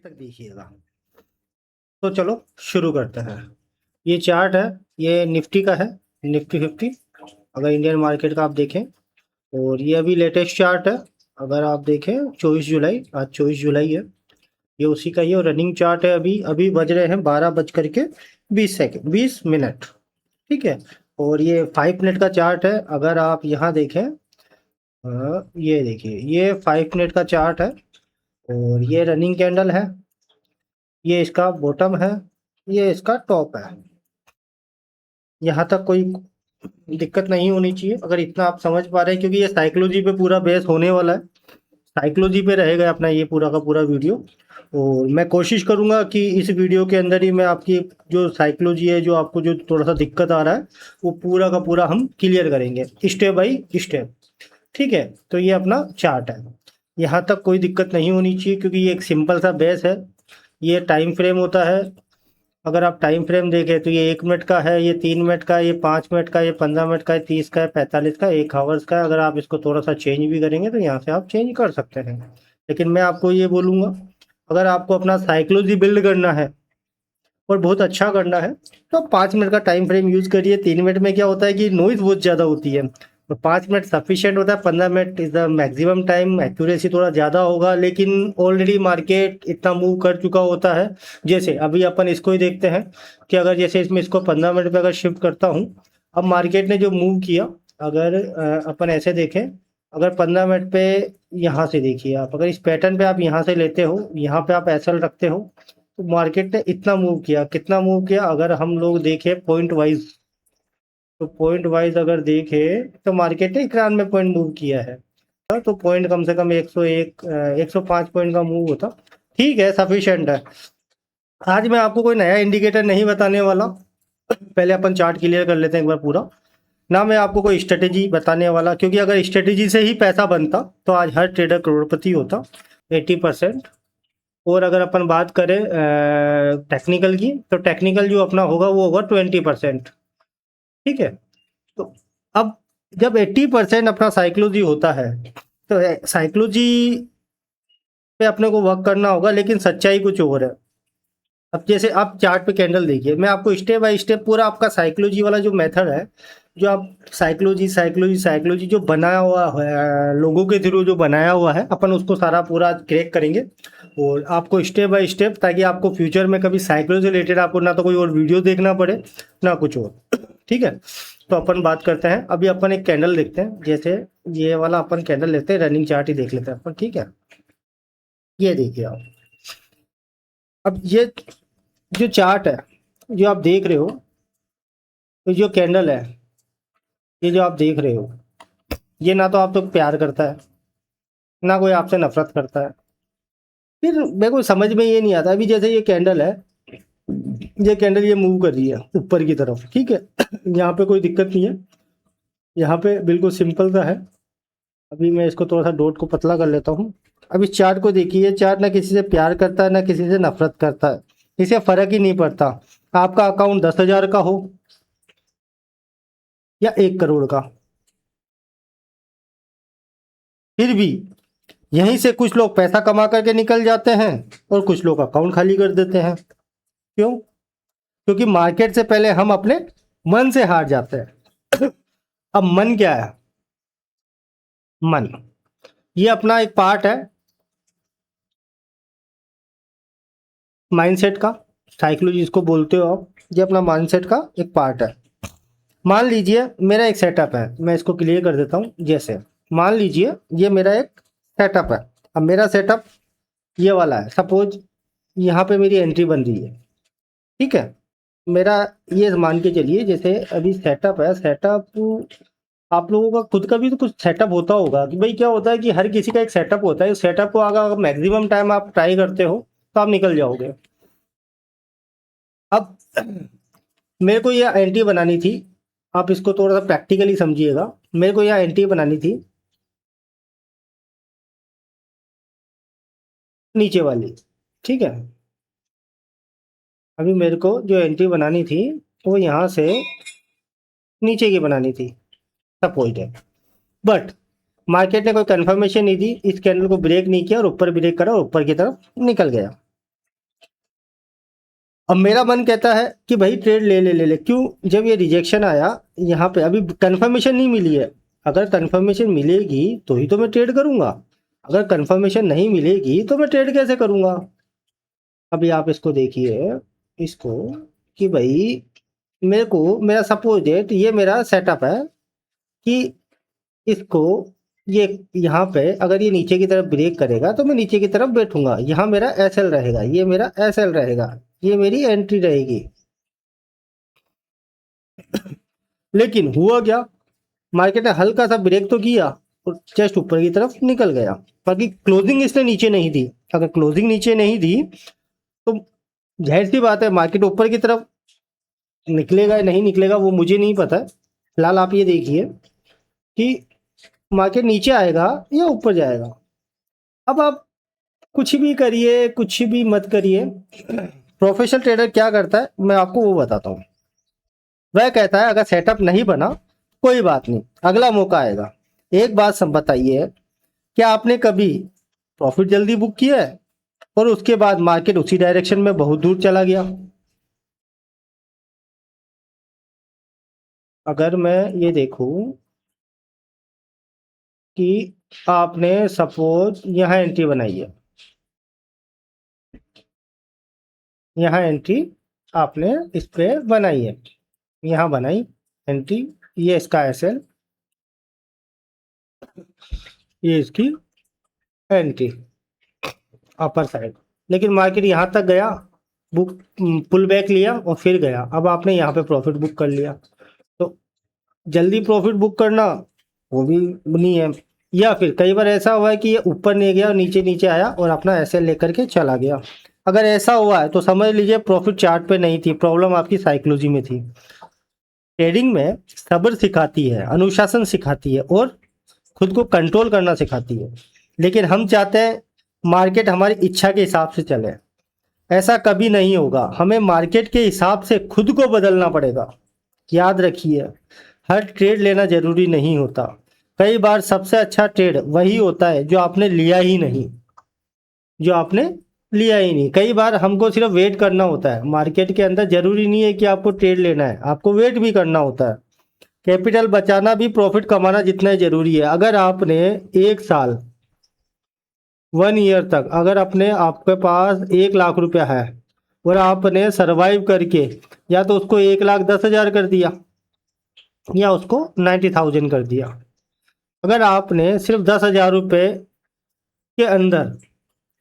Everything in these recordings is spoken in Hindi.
तक देखिएगा। तो चलो शुरू करते हैं। ये चार्ट है, ये निफ्टी का है, निफ्टी 50। अगर इंडियन मार्केट का आप देखें, और ये अभी लेटेस्ट चार्ट है। अगर आप देखें 24 जुलाई, आज 24 जुलाई है, ये उसी का ही और रनिंग चार्ट है। अभी अभी बज रहे हैं 12:20, 20 मिनट। ठीक है, और ये 5 मिनट का चार्ट है। अगर आप यहाँ देखें, ये देखिए, ये 5 मिनट का चार्ट है और ये रनिंग कैंडल है, ये इसका बॉटम है, ये इसका टॉप है। यहाँ तक कोई दिक्कत नहीं होनी चाहिए, अगर इतना आप समझ पा रहे हैं, क्योंकि ये साइकोलॉजी पे पूरा बेस होने वाला है। साइकोलॉजी पे रहेगा अपना ये पूरा का पूरा वीडियो। और मैं कोशिश करूंगा कि इस वीडियो के अंदर ही मैं आपकी जो साइकोलॉजी है, जो आपको जो थोड़ा सा दिक्कत आ रहा है, वो पूरा का पूरा हम क्लियर करेंगे स्टेप बाई स्टेप। ठीक है, तो ये अपना चार्ट है, यहाँ तक कोई दिक्कत नहीं होनी चाहिए, क्योंकि ये एक सिंपल सा बेस है। ये टाइम फ्रेम होता है। अगर आप टाइम फ्रेम देखें तो ये 1 मिनट का है, ये 3 मिनट का है, ये 5 मिनट का है, ये 15 मिनट का है, 30 का है, 45 का है, 1 आवर्स का है। अगर आप इसको थोड़ा सा चेंज भी करेंगे तो यहाँ से आप चेंज कर सकते हैं। लेकिन मैं आपको ये बोलूँगा, अगर आपको अपना साइकोलॉजी बिल्ड करना है और बहुत अच्छा करना है, तो आप 5 मिनट का टाइम फ्रेम यूज़ करिए। 3 मिनट में क्या होता है कि नॉइज़ बहुत ज़्यादा होती है, तो 5 मिनट सफिशिएंट होता है। 15 minute is the maximum time, accuracy थोड़ा ज़्यादा होगा, लेकिन ऑलरेडी मार्केट इतना मूव कर चुका होता है। जैसे अभी अपन इसको ही देखते हैं कि अगर जैसे इसमें इसको 15 मिनट पे अगर शिफ्ट करता हूँ, अब मार्केट ने जो मूव किया, अगर अपन ऐसे देखें, अगर 15 मिनट पे यहाँ से देखिए आप, अगर इस पैटर्न पे आप यहाँ से लेते हो, यहाँ पे आप एसएल रखते हो, तो मार्केट ने इतना मूव किया, कितना मूव किया अगर हम लोग देखें पॉइंट वाइज, तो पॉइंट वाइज अगर देखें तो मार्केट ने 91 पॉइंट मूव किया है। तो पॉइंट कम से कम 101 105 पॉइंट का मूव होता। ठीक है, सफिशिएंट है। आज मैं आपको कोई नया इंडिकेटर नहीं बताने वाला, पहले अपन चार्ट क्लियर कर लेते हैं एक बार पूरा। ना मैं आपको कोई स्ट्रेटेजी बताने वाला, क्योंकि अगर स्ट्रेटेजी से ही पैसा बनता तो आज हर ट्रेडर करोड़पति होता 80%। और अगर अपन बात करें टेक्निकल की, तो टेक्निकल जो अपना होगा वो होगा 20%। ठीक है, तो अब जब 80% अपना साइकोलॉजी होता है, तो साइकोलॉजी पे अपने को वर्क करना होगा, लेकिन सच्चाई कुछ और है। अब जैसे आप चार्ट पे कैंडल देखिए, मैं आपको स्टेप बाय स्टेप पूरा आपका साइकोलॉजी वाला जो मेथड है, जो आप साइकोलॉजी साइकोलॉजी साइकोलॉजी जो बनाया हुआ है लोगों के थ्रू, जो बनाया हुआ है, अपन उसको सारा पूरा क्रैक करेंगे और आपको स्टेप बाय स्टेप, ताकि आपको फ्यूचर में कभी साइकोलॉजी रिलेटेड आपको ना तो कोई और वीडियो देखना पड़े ना कुछ और। ठीक है, तो अपन बात करते हैं। अभी अपन एक कैंडल देखते हैं, जैसे ये वाला अपन कैंडल लेते हैं, रनिंग चार्ट ही देख लेते हैं अपन। ठीक है, ये देखिए आप, अब ये जो चार्ट है जो आप देख रहे हो, तो जो कैंडल है, ये जो आप देख रहे हो, ये ना तो आप तो प्यार करता है, ना कोई आपसे नफरत करता है। फिर मेरे को समझ में ये नहीं आता, अभी जैसे ये कैंडल है, ये कैंडल ये मूव कर रही है ऊपर की तरफ। ठीक है, यहाँ पे कोई दिक्कत नहीं है, यहाँ पे बिल्कुल सिंपल सा है। अभी मैं इसको थोड़ा सा डॉट को पतला कर लेता हूँ। अब इस चार्ट को देखिए, चार्ट ना किसी से प्यार करता है ना किसी से नफरत करता है, इसे फर्क ही नहीं पड़ता आपका अकाउंट 10,000 का हो या 1 करोड़ का। फिर भी यहीं से कुछ लोग पैसा कमा करके निकल जाते हैं और कुछ लोग अकाउंट खाली कर देते हैं। क्यों? क्योंकि मार्केट से पहले हम अपने मन से हार जाते हैं। अब मन क्या है? मन ये अपना एक पार्ट है माइंडसेट का, साइकोलॉजी जिसको बोलते हो आप, ये अपना माइंडसेट का एक पार्ट है। मान लीजिए मेरा एक सेटअप है, मैं इसको क्लियर कर देता हूँ। जैसे मान लीजिए ये मेरा एक सेटअप है। अब मेरा सेटअप ये वाला है, सपोज यहाँ पे मेरी एंट्री बन रही है। ठीक है, मेरा ये मान के चलिए, जैसे अभी सेटअप है, सेटअप आप लोगों का खुद का भी तो कुछ सेटअप होता होगा कि भाई क्या होता है कि हर किसी का एक सेटअप होता है। उस सेटअप को अगर मैक्सिमम टाइम आप ट्राई करते हो तो आप निकल जाओगे। अब मेरे को यह एंट्री बनानी थी, आप इसको थोड़ा सा प्रैक्टिकली समझिएगा। मेरे को यह एंट्री बनानी थी नीचे वाली। ठीक है, अभी मेरे को जो एंट्री बनानी थी वो यहाँ से नीचे की बनानी थी, सपोज है। बट मार्केट ने कोई कंफर्मेशन नहीं दी, इस कैंडल को ब्रेक नहीं किया और ऊपर ब्रेक करा और ऊपर की तरफ निकल गया। अब मेरा मन कहता है कि भाई ट्रेड ले ले ले ले, क्यों? जब ये रिजेक्शन आया यहाँ पे, अभी कंफर्मेशन नहीं मिली है। अगर कंफर्मेशन मिलेगी तो ही तो मैं ट्रेड करूंगा, अगर कंफर्मेशन नहीं मिलेगी तो मैं ट्रेड कैसे करूंगा? अभी आप इसको देखिए, इसको, कि भाई मेरे को, मेरा सपोज डेट, ये मेरा सेटअप है कि इसको, ये यहाँ पे अगर ये नीचे की तरफ ब्रेक करेगा तो मैं नीचे की तरफ बैठूंगा, यहाँ मेरा एस एल रहेगा, ये मेरा एस एल रहेगा, ये मेरी एंट्री रहेगी। लेकिन हुआ क्या, मार्केट ने हल्का सा ब्रेक तो किया और जस्ट ऊपर की तरफ निकल गया, बाकी क्लोजिंग इसने नीचे नहीं दी। अगर क्लोजिंग नीचे नहीं दी तो जाहिर सी बात है मार्केट ऊपर की तरफ निकलेगा या नहीं निकलेगा वो मुझे नहीं पता। फिलहाल आप ये देखिए कि मार्केट नीचे आएगा या ऊपर जाएगा। अब आप कुछ भी करिए, कुछ भी मत करिए, प्रोफेशनल ट्रेडर क्या करता है मैं आपको वो बताता हूँ। वह कहता है अगर सेटअप नहीं बना कोई बात नहीं, अगला मौका आएगा। एक बात सब बताइए, क्या आपने कभी प्रॉफिट जल्दी बुक किया है और उसके बाद मार्केट उसी डायरेक्शन में बहुत दूर चला गया? अगर मैं ये देखूं कि आपने सपोज यहाँ एंट्री बनाई है, यहाँ एंट्री आपने इस पे बनाई है, यहाँ बनाई एंट्री, ये इसका एसएल, ये इसकी एंट्री अपर साइड। लेकिन मार्केट यहाँ तक गया, बुक पुल बैक लिया और फिर गया, अब आपने यहाँ पे प्रॉफिट बुक कर लिया। तो जल्दी प्रॉफिट बुक करना वो भी नहीं है। या फिर कई बार ऐसा हुआ है कि ये ऊपर नहीं गया और नीचे नीचे आया और अपना एसएल लेकर के चला गया। अगर ऐसा हुआ है तो समझ लीजिए प्रॉफिट चार्ट पे नहीं थी, प्रॉब्लम आपकी साइकोलॉजी में थी। ट्रेडिंग में सब्र सिखाती है, अनुशासन सिखाती है और खुद को कंट्रोल करना सिखाती है। लेकिन हम चाहते हैं मार्केट हमारी इच्छा के हिसाब से चले, ऐसा कभी नहीं होगा। हमें मार्केट के हिसाब से खुद को बदलना पड़ेगा। याद रखिए, हर ट्रेड लेना जरूरी नहीं होता। कई बार सबसे अच्छा ट्रेड वही होता है जो आपने लिया ही नहीं, जो आपने लिया ही नहीं। कई बार हमको सिर्फ वेट करना होता है मार्केट के अंदर, जरूरी नहीं है कि आपको ट्रेड लेना है, आपको वेट भी करना होता है। कैपिटल बचाना भी प्रॉफिट कमाना जितना ही जरूरी है। अगर आपने एक साल, 1 ईयर तक, अगर अपने आपके पास 1 लाख रुपया है और आपने सरवाइव करके या तो उसको 1,10,000 कर दिया या उसको 90,000 कर दिया, अगर आपने सिर्फ 10,000 रुपये के अंदर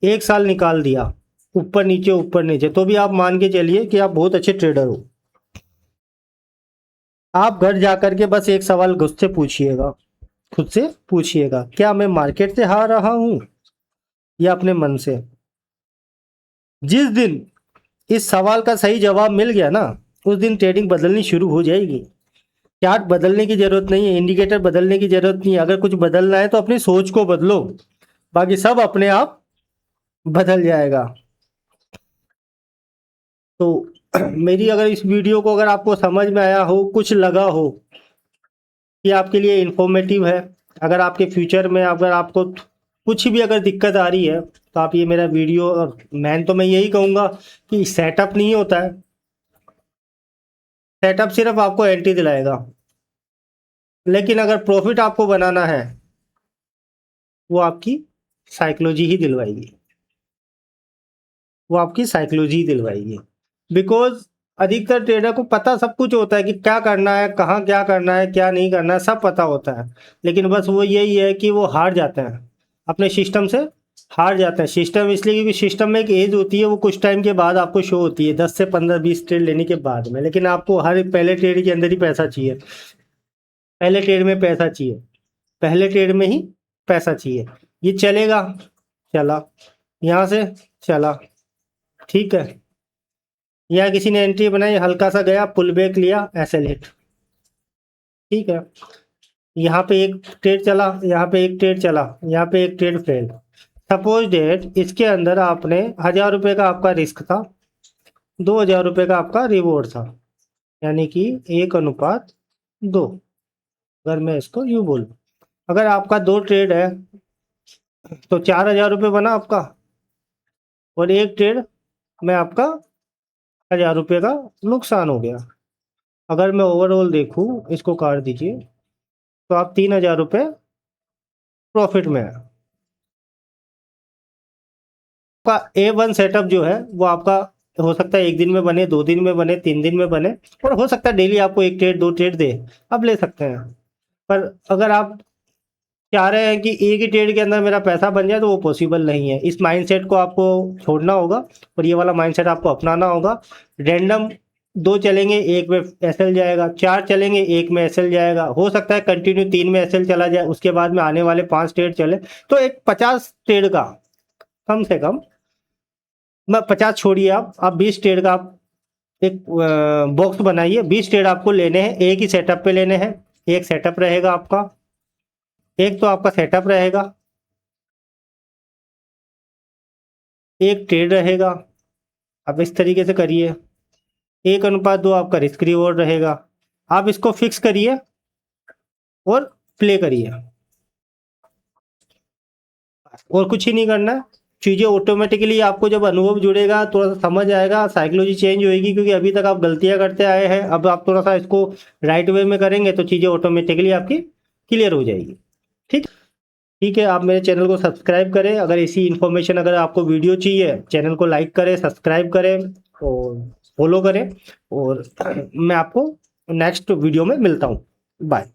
एक साल निकाल दिया, ऊपर नीचे, तो भी आप मान के चलिए कि आप बहुत अच्छे ट्रेडर हो। आप घर जाकर के बस एक सवाल खुद से पूछिएगा, खुद से पूछिएगा, क्या मैं मार्केट से हार रहा हूं या अपने मन से? जिस दिन इस सवाल का सही जवाब मिल गया ना, उस दिन ट्रेडिंग बदलनी शुरू हो जाएगी। चार्ट बदलने की जरूरत नहीं है, इंडिकेटर बदलने की जरूरत नहीं है। अगर कुछ बदलना है तो अपनी सोच को बदलो, बाकी सब अपने आप बदल जाएगा। तो मेरी अगर इस वीडियो को अगर आपको समझ में आया हो, कुछ लगा हो कि आपके लिए इंफॉर्मेटिव है, अगर आपके फ्यूचर में अगर आपको कुछ भी अगर दिक्कत आ रही है तो आप ये मेरा वीडियो, और मैं यही कहूँगा कि सेटअप नहीं होता है, सेटअप सिर्फ आपको एंट्री दिलाएगा। लेकिन अगर प्रॉफिट आपको बनाना है वो आपकी साइकोलॉजी ही दिलवाएगी, वो आपकी साइकोलॉजी दिलवाएगी। बिकॉज अधिकतर ट्रेडर को पता सब कुछ होता है कि क्या करना है, कहाँ क्या करना है, क्या नहीं करना है, सब पता होता है। लेकिन बस वो यही है कि वो हार जाते हैं, अपने सिस्टम से हार जाते हैं। सिस्टम इसलिए क्योंकि सिस्टम में एक एज होती है, वो कुछ टाइम के बाद आपको शो होती है, 10 से 15 20 ट्रेड लेने के बाद में। लेकिन आपको हर पहले ट्रेड के अंदर ही पैसा चाहिए, पहले ट्रेड में पैसा चाहिए, पहले ट्रेड में ही पैसा चाहिए। ये चलेगा, चला, यहाँ से चला, ठीक है, यहाँ किसी ने एंट्री बनाई, हल्का सा गया, पुल बैक लिया, एसएल हिट, ठीक है। यहाँ पे एक ट्रेड चला, यहाँ पे एक ट्रेड चला, यहाँ पे एक ट्रेड फेल। सपोज डेट इसके अंदर आपने 1,000 रुपये का आपका रिस्क था, 2,000 रुपये का आपका रिवॉर्ड था, यानी कि 1:2। अगर मैं इसको यूँ बोलूँ, अगर आपका 2 ट्रेड है तो 4,000 रुपये बना आपका, और एक ट्रेड में आपका ₹1000 का नुकसान हो गया। अगर मैं ओवरऑल देखूँ, इसको काट दीजिए, तो आप ₹3000 प्रॉफिट में है। आपका A1 सेटअप जो है वो आपका हो सकता है 1 दिन में बने, 2 दिन में बने, 3 दिन में बने, और हो सकता है डेली आपको 1 ट्रेड 2 ट्रेड दे, आप ले सकते हैं। पर अगर आप चाह रहे हैं कि एक ही ट्रेड के अंदर मेरा पैसा बन जाए, तो वो पॉसिबल नहीं है। इस माइंडसेट को आपको छोड़ना होगा और ये वाला माइंडसेट आपको अपनाना होगा। रैंडम 2 चलेंगे, 1 में एसएल जाएगा, 4 चलेंगे, 1 में एसएल जाएगा, हो सकता है कंटिन्यू 3 में एसएल चला जाए, उसके बाद में आने वाले 5 ट्रेड चले, तो एक 50 ट्रेड का कम से कम, मैं 50 छोड़िए, आप 20 ट्रेड का आप एक बॉक्स बनाइए। 20 ट्रेड आपको लेने हैं, एक ही सेटअप पे लेने हैं। एक सेटअप रहेगा आपका, एक तो आपका सेटअप रहेगा, एक ट्रेड रहेगा। आप इस तरीके से करिए। 1:2 आपका रिस्क रिवॉर्ड रहेगा। आप इसको फिक्स करिए और प्ले करिए, और कुछ ही नहीं करना है। चीज़ें ऑटोमेटिकली, आपको जब अनुभव जुड़ेगा, थोड़ा सा समझ आएगा, साइकोलॉजी चेंज होएगी, क्योंकि अभी तक आप गलतियां करते आए हैं। अब आप थोड़ा सा इसको राइट वे में करेंगे तो चीज़ें ऑटोमेटिकली आपकी क्लियर हो जाएगी। ठीक ठीक है, आप मेरे चैनल को सब्सक्राइब करें। अगर ऐसी इन्फॉर्मेशन, अगर आपको वीडियो चाहिए, चैनल को लाइक करें, सब्सक्राइब करें और फॉलो करें, और मैं आपको नेक्स्ट वीडियो में मिलता हूँ। बाय।